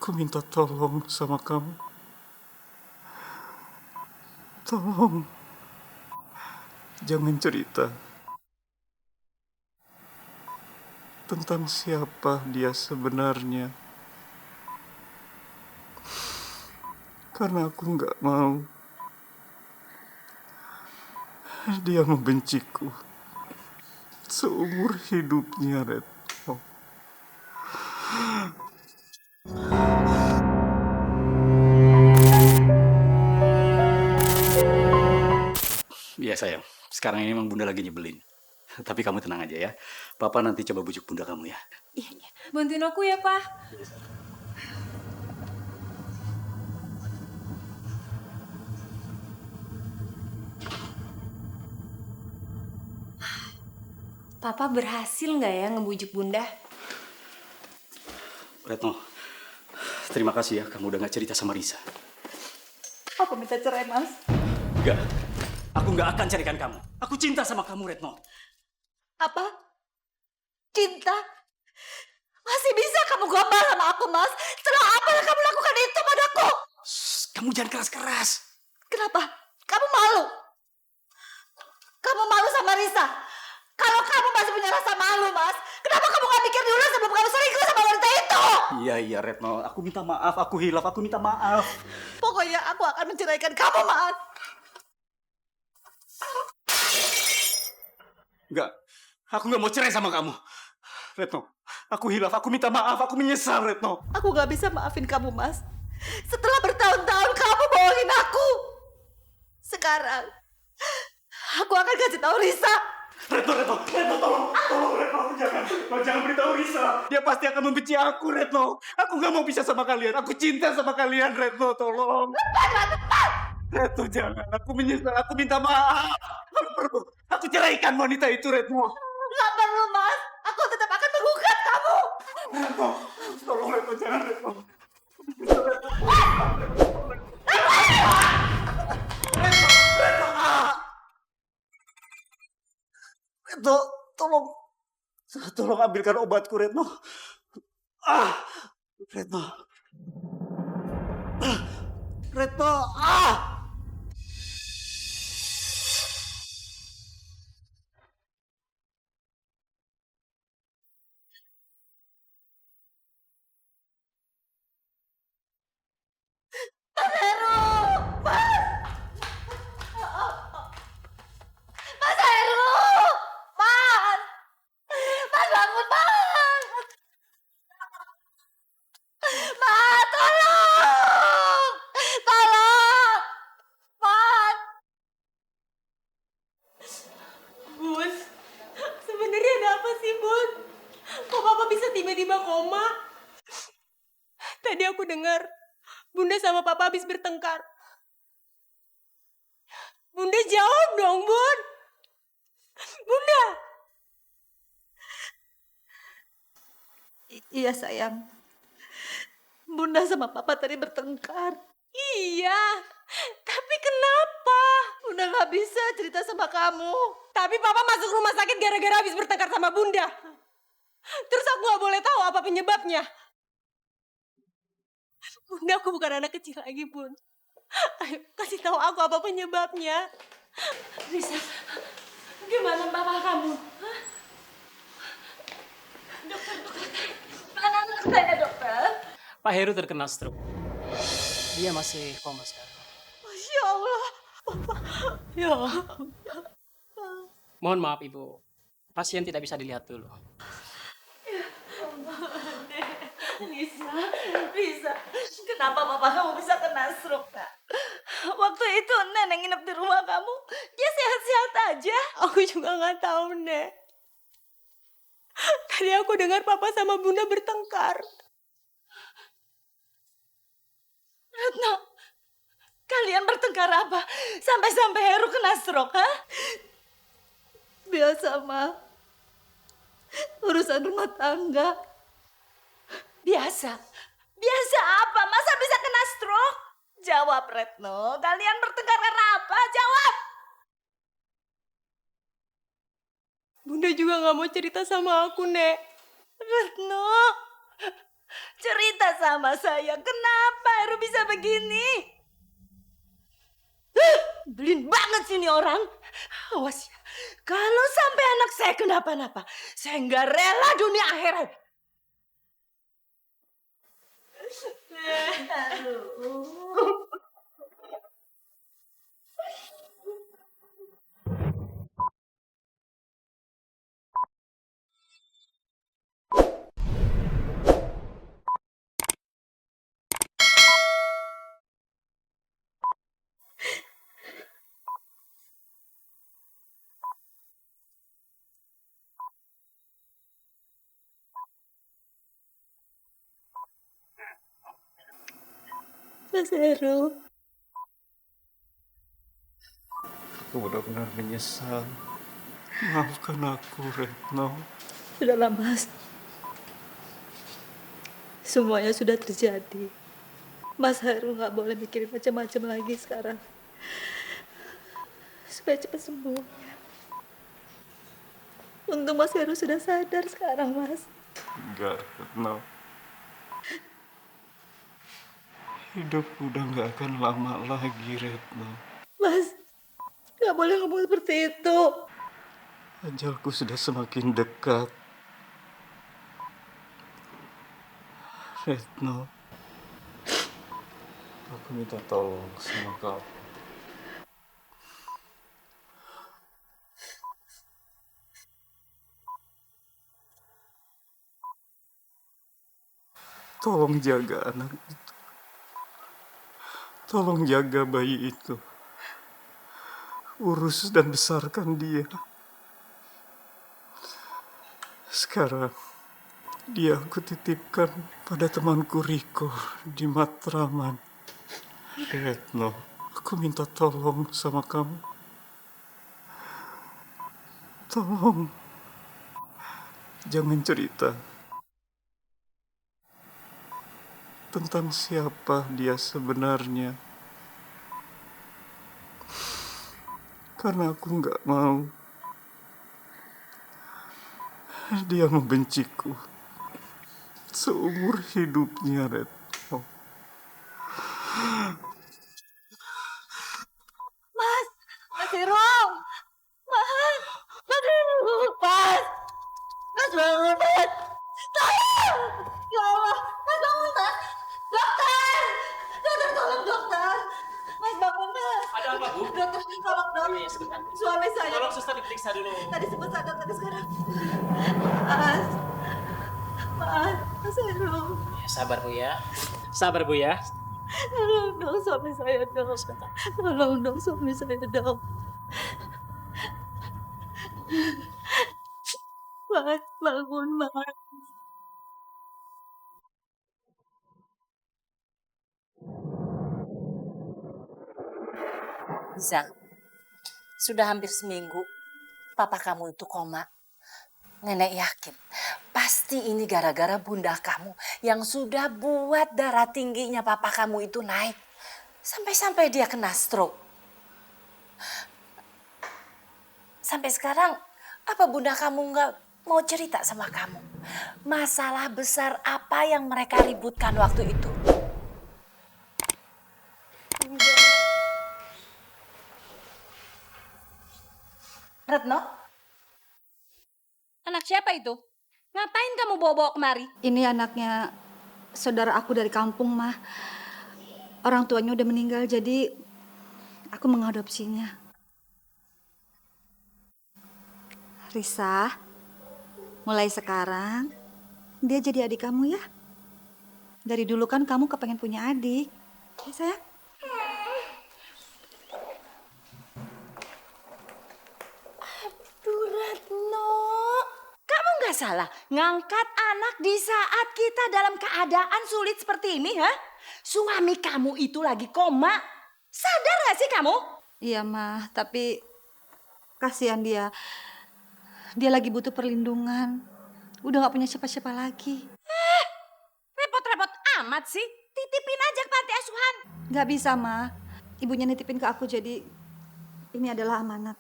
Aku minta tolong sama kamu. Tolong, jangan cerita tentang siapa dia sebenarnya. Karena aku nggak mau dia membenciku seumur hidupnya, Retno. Iya sayang, sekarang ini memang Bunda lagi nyebelin. Tapi kamu tenang aja ya. Papa nanti coba bujuk Bunda kamu ya. Iya, iya. Bantuin aku ya, Pak. Papa berhasil nggak ya ngebujuk Bunda? Retno, terima kasih ya kamu udah gak cerita sama Risa. Aku minta cerai, Mas. Enggak, aku gak akan carikan kamu. Aku cinta sama kamu, Retno. Apa? Cinta? Masih bisa kamu gombal sama aku, Mas? Setelah apa yang kamu lakukan itu padaku? Shh, kamu jangan keras-keras. Kenapa? Kamu malu? Kamu malu sama Risa? Kalau kamu masih punya rasa malu, Mas, kenapa kamu gak mikir dulu sebelum kamu selingkuh sama wanita itu? Iya, Retno. Aku minta maaf, aku hilaf, aku minta maaf. Pokoknya aku akan menceraikan kamu, Mas. Enggak, aku gak mau cerai sama kamu. Retno, aku hilaf, aku minta maaf, aku menyesal, Retno. Aku gak bisa maafin kamu, Mas. Setelah bertahun-tahun kamu bohongin aku. Sekarang, aku akan kasih tahu Risa. Retno, tolong, Retno, jangan beritahu Risa. Dia pasti akan membenci aku, Retno. Aku gak mau pisah sama kalian, aku cinta sama kalian, Retno, tolong. Lepas! Retno, jangan, aku menyesal, aku minta maaf. Aku ceraikan wanita itu, Retno. Gak perlu, Mas. Aku tetap akan menggugat kamu. Retno, tolong, Retno, jangan, Retno. Retno, tolong ambilkan obatku, Retno. Retno. Retno, Heru! Mas! Mas Heru! Mas! Mas bangun, Mas! Mas, tolong! Tolong! Mas! Bun, sebenarnya ada apa sih, Bun? Kok Papa bisa tiba-tiba koma? Tadi aku dengar Bunda sama Papa habis bertengkar. Bunda jawab dong, Bun. Bunda. Iya, sayang. Bunda sama Papa tadi bertengkar. Iya, tapi kenapa? Bunda gak bisa cerita sama kamu. Tapi Papa masuk rumah sakit gara-gara habis bertengkar sama Bunda. Terus aku gak boleh tahu apa penyebabnya. Bunda, aku bukan anak kecil lagi, Bun. Ayo, kasih tahu aku apa penyebabnya. Risa, gimana Papa kamu? Hah? Dokter, mana dokternya, dokter? Pak Heru terkena stroke. Dia masih koma sekarang. Masya Allah. Ya Allah. Mohon maaf Ibu, pasien tidak bisa dilihat dulu. Risa, kenapa Papa kamu bisa kena stroke, Nak? Waktu itu Nenek nginep di rumah kamu, dia sehat-sehat aja. Aku juga gak tahu, Nek. Tadi aku dengar Papa sama Bunda bertengkar. Retno, kalian bertengkar apa? Sampai-sampai Heru kena stroke, ha? Biasa, Ma. Urusan rumah tangga. Biasa? Biasa apa? Masa bisa kena stroke? Jawab, Retno. Kalian bertengkar karena apa? Jawab! Bunda juga gak mau cerita sama aku, Nek. Retno, Cerita sama saya, kenapa Heru bisa begini? Belin banget sih ini orang. Awas ya, kalau sampai anak saya kenapa-napa, saya nggak rela dunia akhirat. Aduh. Mas Heru, Aku benar-benar menyesal. Maafkan aku, Retno. sudahlah Mas. Semuanya sudah terjadi. Mas Heru nggak boleh mikirin macam-macam lagi sekarang. Supaya cepat sembuh. Untung Mas Heru sudah sadar sekarang, Mas. Enggak, Retno. Hidup udah gak akan lama lagi, Retno. Mas, nggak boleh ngomong seperti itu. Ajalku sudah semakin dekat. Retno, aku minta tolong sama kau. Tolong jaga anak itu. Tolong jaga bayi itu. Urus dan besarkan dia. Sekarang, dia aku titipkan pada temanku Riko di Matraman. Retno, aku minta tolong sama kamu. Tolong, jangan cerita tentang siapa dia sebenarnya. Karena aku nggak mau dia membenciku seumur hidupnya, Retno. Mas Heru, Mas, Mas Heru, Mas bangun, Mas. Tolong! Ya Allah, Mas bangun, Mas. Dokter! Dokter, tolong dokter. Mas bangun, Mas. Ada apa, Bu? Dokter, tolong dok. Iya, sebentar. Suami saya. Tolong suster diperiksa dulu. Tadi sempat sadar, tadi sekarang. Mas Heru. Ya, sabar, Bu ya. Sabar, Bu ya. Tolong dong suami saya dong. Sebentar. Tolong dong suami saya dong. Mas, bangun, Mas. Zang, sudah hampir seminggu papa kamu itu koma. Nenek yakin pasti ini gara-gara bunda kamu yang sudah buat darah tingginya papa kamu itu naik. Sampai-sampai dia kena stroke. Sampai sekarang apa bunda kamu nggak mau cerita sama kamu? Masalah besar apa yang mereka ributkan waktu itu? Retno, Anak siapa itu? Ngapain kamu bawa-bawa kemari? ini anaknya saudara aku dari kampung, Mah. Orang tuanya udah meninggal, jadi aku mengadopsinya. Risa, mulai sekarang dia jadi adik kamu ya. Dari dulu kan kamu kepengen punya adik. Ya, sayang? Aduh Retno, kamu nggak salah ngangkat anak di saat kita dalam keadaan sulit seperti ini, ha? Suami kamu itu lagi koma, sadar gak sih kamu? Iya, Mah, tapi kasihan dia. Dia lagi butuh perlindungan. Udah gak punya siapa-siapa lagi. Repot-repot amat sih, titipin aja ke panti asuhan. Gak bisa, Mah. Ibunya nitipin ke aku, jadi ini adalah amanat.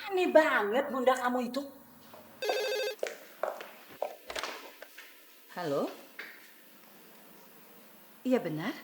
Aneh banget bunda kamu itu. Halo? Iya benar?